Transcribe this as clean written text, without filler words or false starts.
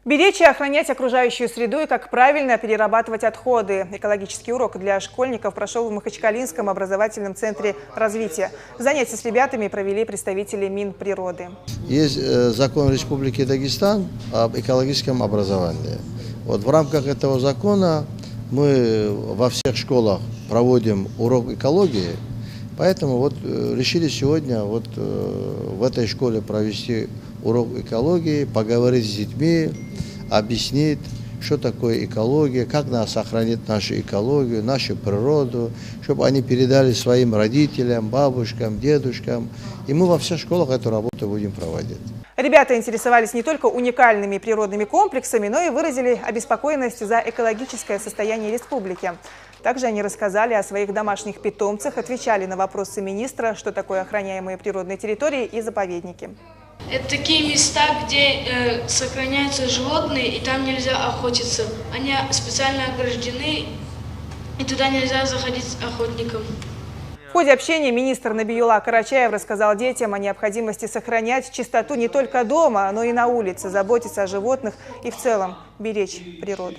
Беречь и охранять окружающую среду и как правильно перерабатывать отходы. Экологический урок для школьников прошел в Махачкалинском образовательном центре развития. Занятия с ребятами провели представители Минприроды. Есть закон Республики Дагестан об экологическом образовании. Вот в рамках этого закона мы во всех школах проводим урок экологии. Поэтому вот решили сегодня в этой школе провести урок экологии, поговорить с детьми, объяснить, что такое экология, как надо сохранить нашу экологию, нашу природу, чтобы они передали своим родителям, бабушкам, дедушкам. И мы во всех школах эту работу будем проводить. Ребята интересовались не только уникальными природными комплексами, но и выразили обеспокоенность за экологическое состояние республики. Также они рассказали о своих домашних питомцах, отвечали на вопросы министра, что такое охраняемые природные территории и заповедники. Это такие места, где сохраняются животные, и там нельзя охотиться. Они специально ограждены, и туда нельзя заходить охотникам. В ходе общения министр Набиюлла Карачаев рассказал детям о необходимости сохранять чистоту не только дома, но и на улице, заботиться о животных и в целом беречь природу.